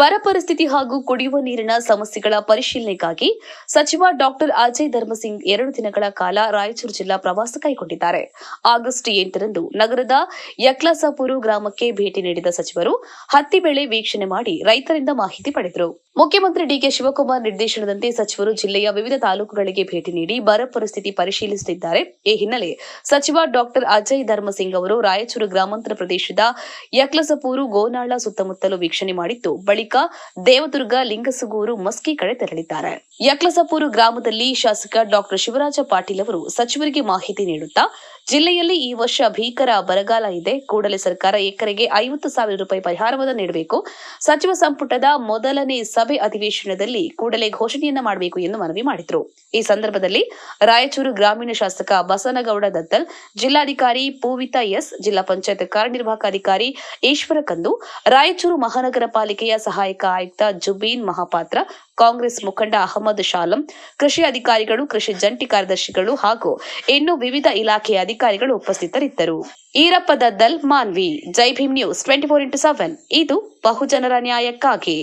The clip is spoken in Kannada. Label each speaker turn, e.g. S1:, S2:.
S1: ಬರ ಪರಿಸ್ಥಿತಿ ಹಾಗೂ ಕುಡಿಯುವ ನೀರಿನ ಸಮಸ್ಯೆಗಳ ಪರಿಶೀಲನೆಗಾಗಿ ಸಚಿವ ಡಾಕ್ಟರ್ ಅಜಯ್ ಧರ್ಮಸಿಂಗ್ 2 ದಿನಗಳ ಕಾಲ ರಾಯಚೂರು ಜಿಲ್ಲಾ ಪ್ರವಾಸ ಕೈಗೊಂಡಿದ್ದಾರೆ. ಆಗಸ್ಟ್ 8ರಂದು ನಗರದ ಯಕ್ಲಸಾಪುರ ಗ್ರಾಮಕ್ಕೆ ಭೇಟಿ ನೀಡಿದ ಸಚಿವರು ಹತ್ತಿ ಬೆಳೆ ವೀಕ್ಷಣೆ ಮಾಡಿ ರೈತರಿಂದ ಮಾಹಿತಿ ಪಡೆದರು. ಮುಖ್ಯಮಂತ್ರಿ ಡಿಕೆ ಶಿವಕುಮಾರ್ ನಿರ್ದೇಶನದಂತೆ ಸಚಿವರು ಜಿಲ್ಲೆಯ ವಿವಿಧ ತಾಲೂಕುಗಳಿಗೆ ಭೇಟಿ ನೀಡಿ ಬರ ಪರಿಸ್ಥಿತಿ ಪರಿಶೀಲಿಸುತ್ತಿದ್ದಾರೆ. ಈ ಹಿನ್ನೆಲೆ ಸಚಿವ ಡಾಕ್ಟರ್ ಅಜಯ್ ಧರ್ಮಸಿಂಗ್ ಅವರು ರಾಯಚೂರು ಗ್ರಾಮಾಂತರ ಪ್ರದೇಶದ ಯಕ್ಲಸಪೂರು, ಗೋನಾಳ ಸುತ್ತಮುತ್ತಲು ವೀಕ್ಷಣೆ ಮಾಡಿದ್ದು ಬಳಿಕ ದೇವದುರ್ಗ, ಲಿಂಗಸಗೂರು, ಮಸ್ಕಿ ಕಡೆ ತೆರಳಿದ್ದಾರೆ. ಯಕ್ಲಸಪೂರು ಗ್ರಾಮದಲ್ಲಿ ಶಾಸಕ ಡಾಕ್ಟರ್ ಶಿವರಾಜ ಪಾಟೀಲ್ ಅವರು ಸಚಿವರಿಗೆ ಮಾಹಿತಿ ನೀಡುತ್ತಾ ಜಿಲ್ಲೆಯಲ್ಲಿ ಈ ವರ್ಷ ಭೀಕರ ಬರಗಾಲ ಇದೆ, ಕೂಡಲೇ ಸರ್ಕಾರ ಎಕರೆಗೆ 50,000 ರೂಪಾಯಿ ಪರಿಹಾರವನ್ನು ನೀಡಬೇಕು, ಸಚಿವ ಸಂಪುಟದ ಮೊದಲನೇ ಸಭೆ ಅಧಿವೇಶನದಲ್ಲಿ ಕೂಡಲೇ ಘೋಷಣೆಯನ್ನ ಮಾಡಬೇಕು ಎಂದು ಮನವಿ ಮಾಡಿದರು. ಈ ಸಂದರ್ಭದಲ್ಲಿ ರಾಯಚೂರು ಗ್ರಾಮೀಣ ಶಾಸಕ ಬಸನಗೌಡ ದತ್ತಲ್, ಜಿಲ್ಲಾಧಿಕಾರಿ ಪೂವಿತಾ ಎಸ್, ಜಿಲ್ಲಾ ಪಂಚಾಯತ್ ಕಾರ್ಯನಿರ್ವಾಹಕ ಅಧಿಕಾರಿ ಈಶ್ವರ ಕಂದು, ರಾಯಚೂರು ಮಹಾನಗರ ಪಾಲಿಕೆಯ ಸಹಾಯಕ ಆಯುಕ್ತ ಜುಬೀನ್ ಮಹಾಪಾತ್ರ, ಕಾಂಗ್ರೆಸ್ ಮುಖಂಡ ಅಹಮದ್ ಶಾಲಂ, ಕೃಷಿ ಅಧಿಕಾರಿಗಳು, ಕೃಷಿ ಜಂಟಿ ಕಾರ್ಯದರ್ಶಿಗಳು ಹಾಗೂ ಇನ್ನು ವಿವಿಧ ಇಲಾಖೆಯ ಅಧಿಕಾರಿಗಳು ಉಪಸ್ಥಿತರಿದ್ದರು. ಈರಪ್ಪ ದದ್ದಲ್, ಮಾನ್ವಿ. ಜೈ ಭೀಮ್ ನ್ಯೂಸ್ 24x7 ಇದು ಬಹುಜನರ ನ್ಯಾಯಕ್ಕಾಗಿ.